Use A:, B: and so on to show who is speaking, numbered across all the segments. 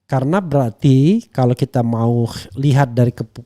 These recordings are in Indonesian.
A: Karena berarti kalau kita mau lihat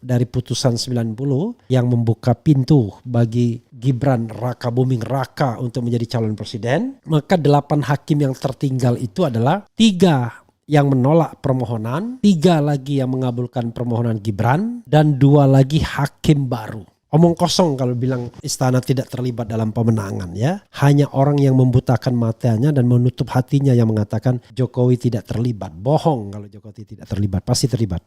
A: dari putusan 90 yang membuka pintu bagi Gibran Raka Buming Raka untuk menjadi calon presiden, maka 8 hakim yang tertinggal itu adalah 3 yang menolak permohonan, 3 lagi yang mengabulkan permohonan Gibran, dan 2 lagi hakim baru. Omong kosong kalau bilang istana tidak terlibat dalam pemenangan ya. Hanya orang yang membutakan matanya dan menutup hatinya yang mengatakan Jokowi tidak terlibat. Bohong kalau Jokowi tidak terlibat, pasti terlibat.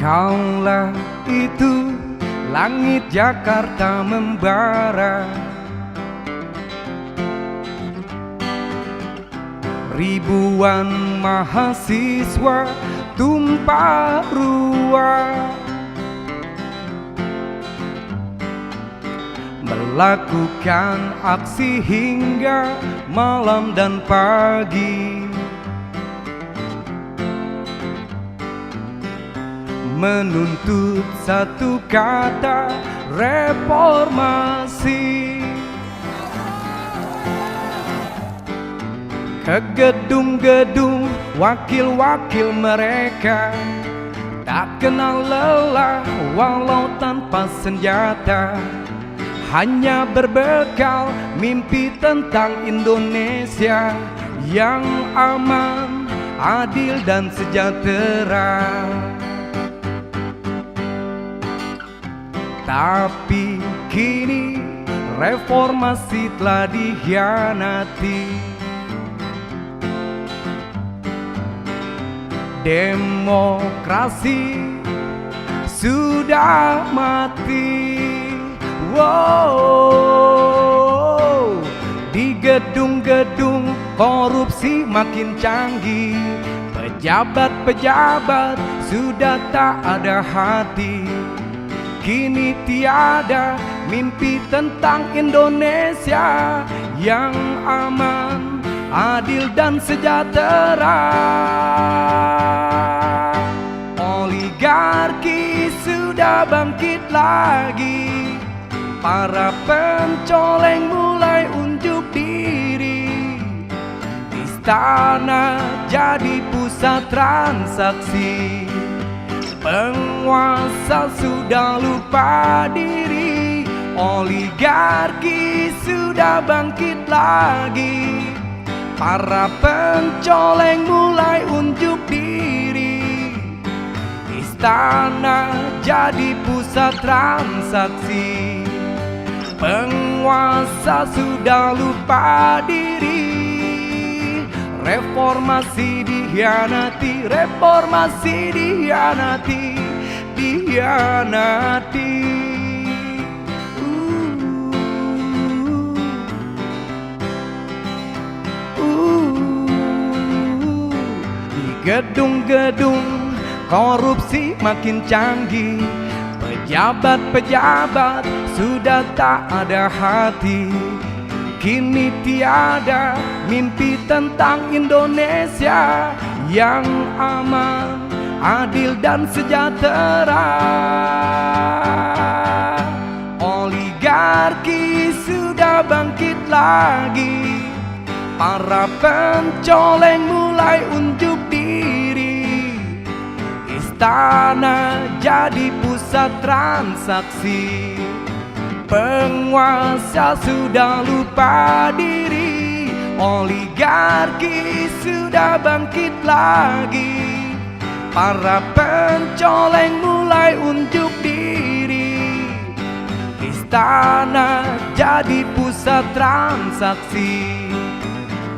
B: Kaulah itu langit Jakarta membara, ribuan mahasiswa tumpah ruah, melakukan aksi hingga malam dan pagi, menuntut satu kata reformasi. Ke gedung-gedung wakil-wakil mereka tak kenal lelah walau tanpa senjata, hanya berbekal mimpi tentang Indonesia yang aman, adil dan sejahtera. Tapi kini reformasi telah dikhianati, demokrasi sudah mati. Wow, di gedung-gedung korupsi makin canggih, pejabat-pejabat sudah tak ada hati. Kini tiada mimpi tentang Indonesia yang aman, adil dan sejahtera. Oligarki sudah bangkit lagi, para pencoleng mulai unjuk diri. Istana jadi pusat transaksi, penguasa sudah lupa diri. Oligarki sudah bangkit lagi, para pencoleng mulai unjuk diri. Istana jadi pusat transaksi, penguasa sudah lupa diri. Reformasi dikhianati, reformasi dikhianati, dikhianati. Di gedung-gedung korupsi makin canggih, pejabat-pejabat sudah tak ada hati. Kini tiada mimpi tentang Indonesia yang aman, adil dan sejahtera. Oligarki sudah bangkit lagi, para pencoleng mulai unjuk diri. Istana jadi pusat transaksi, penguasa sudah lupa diri. Oligarki sudah bangkit lagi, para pencoleng mulai unjuk diri. istana jadi pusat transaksi.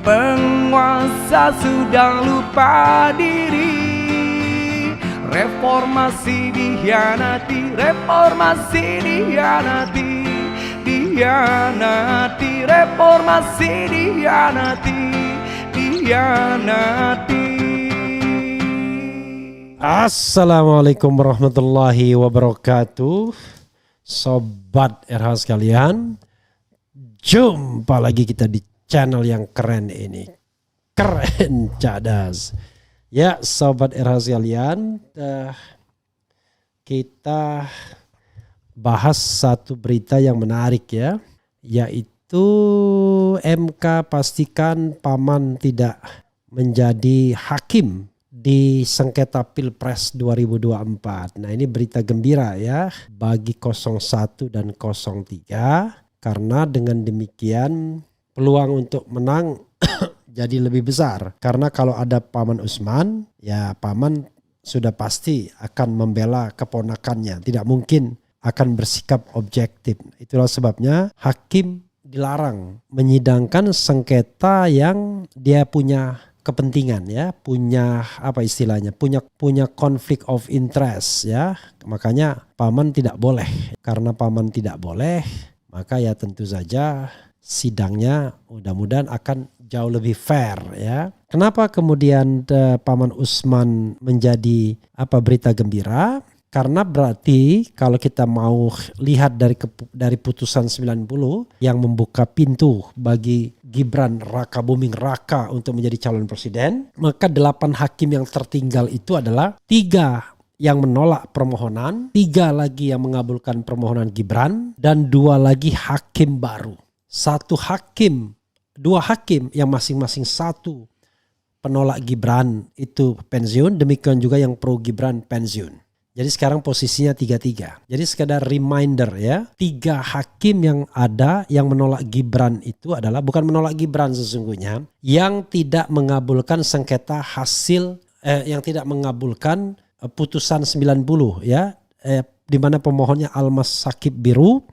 B: Penguasa sudah lupa diri, reformasi dihianati, reformasi dihianati, dihianati, reformasi dihianati, dihianati.
A: Assalamualaikum warahmatullahi wabarakatuh. Sobat RH sekalian, jumpa lagi kita di channel yang keren ini. Keren cadas. Ya Sobat RH sekalian, kita bahas satu berita yang menarik ya. Yaitu MK pastikan Paman tidak menjadi hakim di sengketa Pilpres 2024. Nah ini berita gembira ya bagi 01 dan 03 karena dengan demikian peluang untuk menang jadi lebih besar. Karena kalau ada Paman Usman ya Paman sudah pasti akan membela keponakannya. Tidak mungkin akan bersikap objektif. Itulah sebabnya hakim dilarang menyidangkan sengketa yang dia punya kepentingan ya, punya apa istilahnya, punya konflik of interest ya. Makanya Paman tidak boleh. Karena Paman tidak boleh, maka ya tentu saja sidangnya mudah-mudahan akan jauh lebih fair ya. Kenapa kemudian Paman Usman menjadi berita gembira? Karena berarti kalau kita mau lihat dari putusan 90 yang membuka pintu bagi Gibran Rakabuming Raka untuk menjadi calon presiden, maka 8 hakim yang tertinggal itu adalah 3 yang menolak permohonan, 3 lagi yang mengabulkan permohonan Gibran, dan 2 lagi hakim baru. 2 hakim yang masing-masing 1 penolak Gibran itu pensiun, demikian juga yang pro Gibran pensiun. Jadi sekarang posisinya 3-3. Jadi sekadar reminder ya, 3 hakim yang ada yang menolak Gibran itu adalah bukan menolak Gibran sesungguhnya, yang tidak mengabulkan sengketa hasil yang tidak mengabulkan putusan 90 ya, di mana pemohonnya Almas Shakib Biru.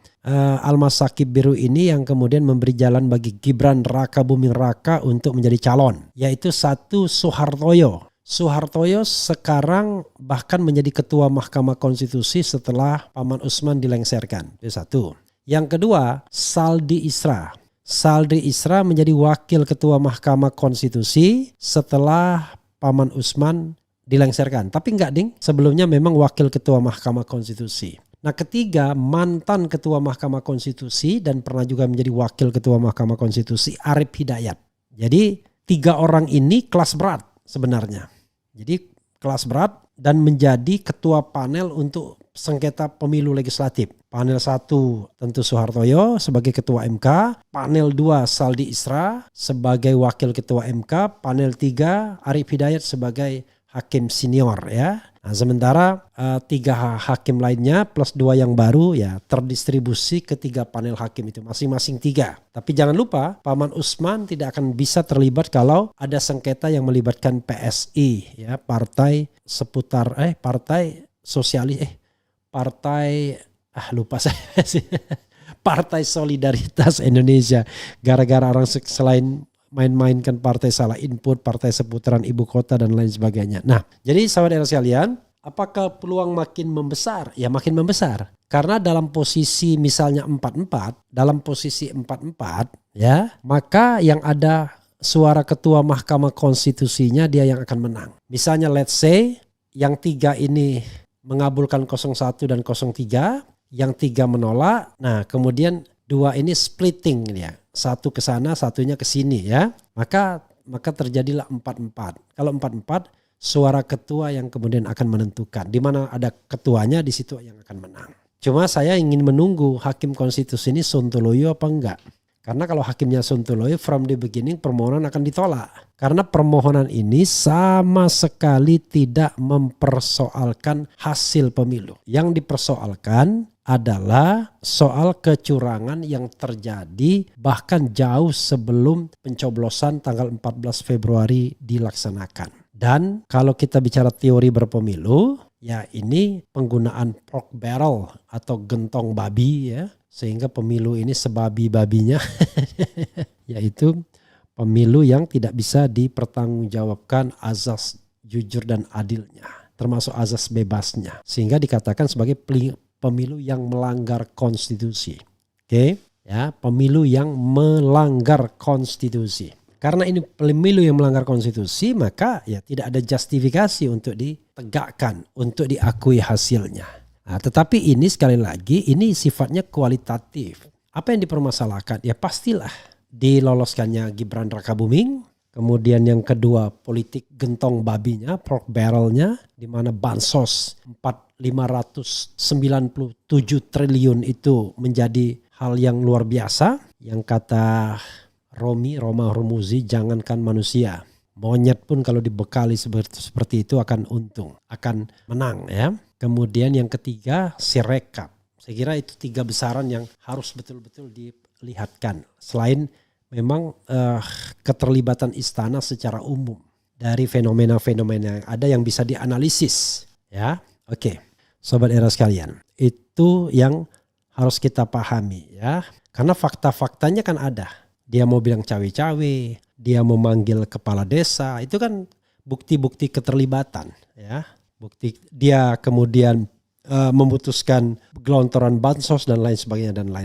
A: Almas Shakib Biru ini yang kemudian memberi jalan bagi Gibran Rakabuming Raka untuk menjadi calon, yaitu 1 Soehartoyo. Soehartoyo sekarang bahkan menjadi ketua Mahkamah Konstitusi setelah Paman Usman dilengserkan. Itu 1. Yang kedua, Saldi Isra. Saldi Isra menjadi wakil ketua Mahkamah Konstitusi setelah Paman Usman dilengserkan. Tapi enggak ding, sebelumnya memang wakil ketua Mahkamah Konstitusi. Nah ketiga, mantan ketua Mahkamah Konstitusi dan pernah juga menjadi wakil ketua Mahkamah Konstitusi Arief Hidayat. Jadi 3 orang ini kelas berat sebenarnya. Jadi kelas berat dan menjadi ketua panel untuk sengketa pemilu legislatif. Panel 1 tentu Soehartoyo sebagai ketua MK. Panel 2 Saldi Isra sebagai wakil ketua MK. Panel 3 Arief Hidayat sebagai hakim senior ya. Nah, sementara 3 hakim lainnya plus 2 yang baru ya terdistribusi ke 3 panel hakim itu masing-masing 3. Tapi jangan lupa Paman Usman tidak akan bisa terlibat kalau ada sengketa yang melibatkan PSI ya, partai seputar partai sosialis partai lupa saya sih. Partai Solidaritas Indonesia. Gara-gara orang selain main-mainkan partai salah input, partai seputaran ibu kota dan lain sebagainya. Nah, jadi sahabat sekalian, apakah peluang makin membesar? Ya makin membesar. Karena dalam posisi misalnya 4-4, dalam posisi 4-4 ya, maka yang ada suara ketua Mahkamah Konstitusinya dia yang akan menang. Misalnya let's say yang 3 ini mengabulkan 01 dan 03, yang 3 menolak. Nah, kemudian 2 ini splitting ya. 1 ke sana, satunya ke sini ya. Maka terjadilah 4-4. Kalau 4-4 suara ketua yang kemudian akan menentukan. Di mana ada ketuanya di situ yang akan menang. Cuma saya ingin menunggu hakim konstitusi ini Sontoloyo apa enggak. Karena kalau hakimnya Sontoloyo from the beginning permohonan akan ditolak. Karena permohonan ini sama sekali tidak mempersoalkan hasil pemilu. Yang dipersoalkan adalah soal kecurangan yang terjadi bahkan jauh sebelum pencoblosan tanggal 14 Februari dilaksanakan. Dan kalau kita bicara teori berpemilu, ya ini penggunaan pork barrel atau gentong babi ya sehingga pemilu ini sebabi-babinya yaitu pemilu yang tidak bisa dipertanggungjawabkan azas jujur dan adilnya, termasuk azas bebasnya, sehingga dikatakan sebagai pemilu yang melanggar konstitusi. Oke, ya, pemilu yang melanggar konstitusi. Karena ini pemilu yang melanggar konstitusi, maka ya tidak ada justifikasi untuk ditegakkan, untuk diakui hasilnya. Nah, tetapi ini sekali lagi ini sifatnya kualitatif. Apa yang dipermasalahkan? Ya pastilah diloloskannya Gibran Rakabuming. Kemudian yang kedua politik gentong babinya, pork barrelnya, di mana bansos 597 triliun itu menjadi hal yang luar biasa. Yang kata Roma Hormuzi, jangankan manusia, monyet pun kalau dibekali seperti itu akan untung, akan menang ya. Kemudian yang ketiga Sirekap. Saya kira itu 3 besaran yang harus betul-betul dilihatkan. Selain memang keterlibatan istana secara umum dari fenomena-fenomena yang ada yang bisa dianalisis ya. Oke, sobat era sekalian, itu yang harus kita pahami ya. Karena fakta-faktanya kan ada. Dia mau bilang cawe-cawe, dia mau manggil kepala desa, itu kan bukti-bukti keterlibatan ya. Bukti dia kemudian memutuskan gelontoran bansos dan lain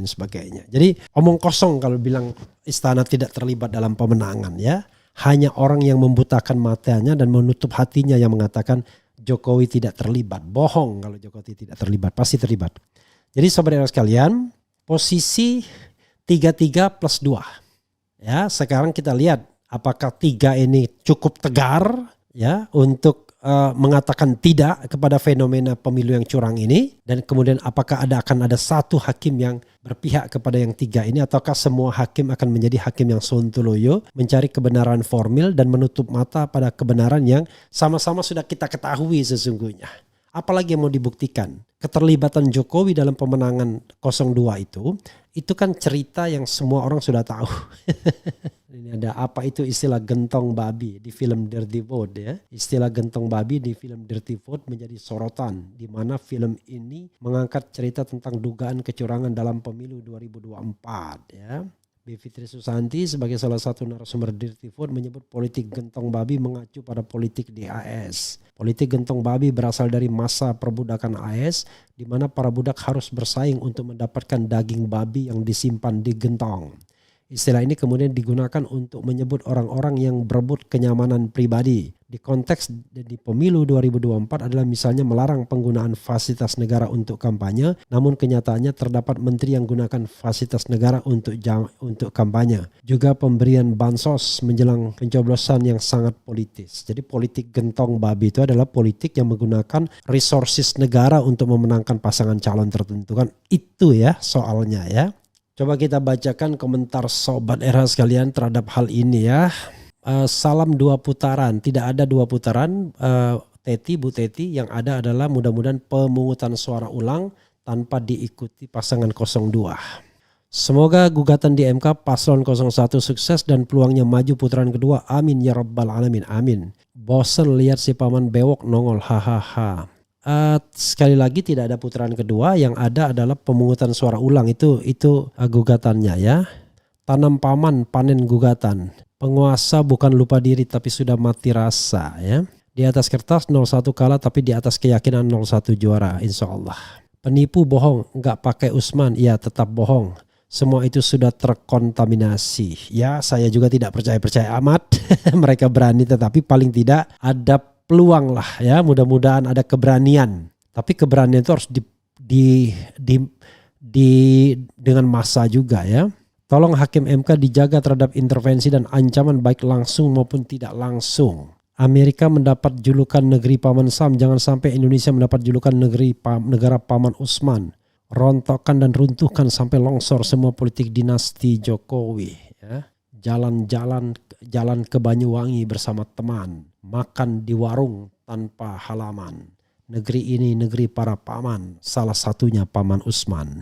A: sebagainya. Jadi omong kosong kalau bilang istana tidak terlibat dalam pemenangan ya. Hanya orang yang membutakan matanya dan menutup hatinya yang mengatakan Jokowi tidak terlibat. Bohong kalau Jokowi tidak terlibat, pasti terlibat. Jadi saudara sekalian, posisi 3+2. Ya, sekarang kita lihat apakah 3 ini cukup tegar ya untuk mengatakan tidak kepada fenomena pemilu yang curang ini, dan kemudian apakah akan ada satu hakim yang berpihak kepada yang 3 ini, ataukah semua hakim akan menjadi hakim yang sontoloyo mencari kebenaran formil dan menutup mata pada kebenaran yang sama-sama sudah kita ketahui sesungguhnya. Apalagi yang mau dibuktikan? Keterlibatan Jokowi dalam pemenangan 02 itu kan cerita yang semua orang sudah tahu. Ini ada apa itu istilah gentong babi di film Dirty Vote ya. Istilah gentong babi di film Dirty Vote menjadi sorotan, di mana film ini mengangkat cerita tentang dugaan kecurangan dalam pemilu 2024 ya. Bivitri Susanti sebagai salah satu narasumber Dirty Vote menyebut politik gentong babi mengacu pada politik di AS. Politik gentong babi berasal dari masa perbudakan AS, di mana para budak harus bersaing untuk mendapatkan daging babi yang disimpan di gentong. Istilah ini kemudian digunakan untuk menyebut orang-orang yang berebut kenyamanan pribadi. Di konteks di pemilu 2024 adalah misalnya melarang penggunaan fasilitas negara untuk kampanye, namun kenyataannya terdapat menteri yang gunakan fasilitas negara untuk kampanye. Juga pemberian bansos menjelang pencoblosan yang sangat politis. Jadi politik gentong babi itu adalah politik yang menggunakan resources negara untuk memenangkan pasangan calon tertentu kan. Itu ya soalnya ya. Coba kita bacakan komentar sobat era sekalian terhadap hal ini ya. Salam 2 putaran, tidak ada 2 putaran Bu Teti, yang ada adalah mudah-mudahan pemungutan suara ulang tanpa diikuti pasangan 02. Semoga gugatan di MK paslon 01 sukses dan peluangnya maju putaran kedua, amin ya rabbal alamin, amin. Bosen lihat si paman bewok nongol, hahaha. Sekali lagi tidak ada putaran kedua, yang ada adalah pemungutan suara ulang, itu gugatannya ya. Tanam paman panen gugatan, penguasa bukan lupa diri tapi sudah mati rasa ya. Di atas kertas 01 kalah tapi di atas keyakinan 01 juara insya Allah. Penipu bohong, nggak pakai Usman, ya tetap bohong. Semua itu sudah terkontaminasi. Ya saya juga tidak percaya amat mereka berani, tetapi paling tidak ada peluang lah ya, mudah-mudahan ada keberanian. Tapi keberanian itu harus dengan massa juga ya. Tolong Hakim MK dijaga terhadap intervensi dan ancaman baik langsung maupun tidak langsung. Amerika mendapat julukan negeri Paman Sam, jangan sampai Indonesia mendapat julukan negara Paman Usman. Rontokkan dan runtuhkan sampai longsor semua politik dinasti Jokowi ya. Jalan ke Banyuwangi bersama teman, makan di warung tanpa halaman. Negeri ini negeri para paman, salah satunya Paman Usman.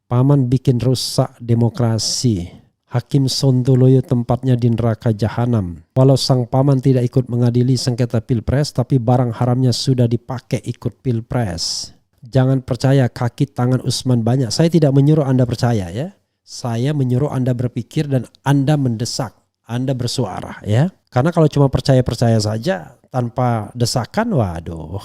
A: Paman bikin rusak demokrasi. Hakim Sontoloyo tempatnya di neraka jahanam. Walau sang paman tidak ikut mengadili sengketa pilpres, tapi barang haramnya sudah dipakai ikut pilpres. Jangan percaya kaki tangan Usman banyak. Saya tidak menyuruh Anda percaya ya. Saya menyuruh Anda berpikir dan Anda mendesak, Anda bersuara ya. Karena kalau cuma percaya-percaya saja tanpa desakan, waduh.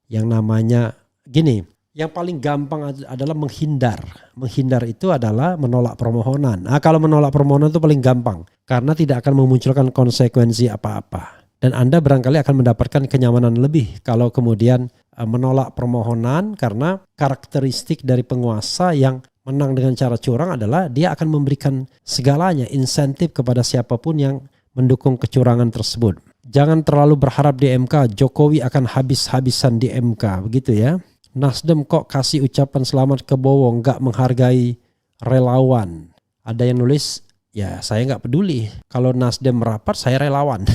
A: Yang namanya gini, yang paling gampang adalah menghindar. Menghindar itu adalah menolak permohonan. Nah, kalau menolak permohonan itu paling gampang. Karena tidak akan memunculkan konsekuensi apa-apa. Dan Anda barangkali akan mendapatkan kenyamanan lebih kalau kemudian menolak permohonan, karena karakteristik dari penguasa yang menang dengan cara curang adalah dia akan memberikan segalanya, insentif kepada siapapun yang mendukung kecurangan tersebut. Jangan terlalu berharap di MK, Jokowi akan habis-habisan di MK, begitu ya. Nasdem kok kasih ucapan selamat ke Bowo, nggak menghargai relawan. Ada yang nulis, ya saya nggak peduli. Kalau Nasdem merapat saya relawan.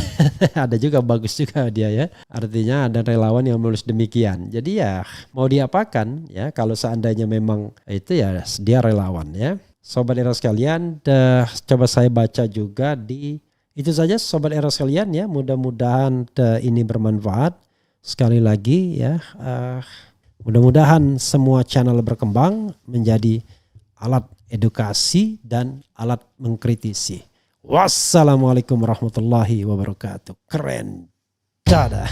A: Ada juga, bagus juga dia ya. Artinya ada relawan yang menulis demikian. Jadi ya mau diapakan ya, kalau seandainya memang itu ya dia relawan ya. Sobat Era sekalian, coba saya baca juga di itu saja Sobat Era sekalian ya. Mudah-mudahan ini bermanfaat. Sekali lagi ya, mudah-mudahan semua channel berkembang menjadi alat edukasi dan alat mengkritisi. Wassalamualaikum warahmatullahi wabarakatuh. Keren. Dadah.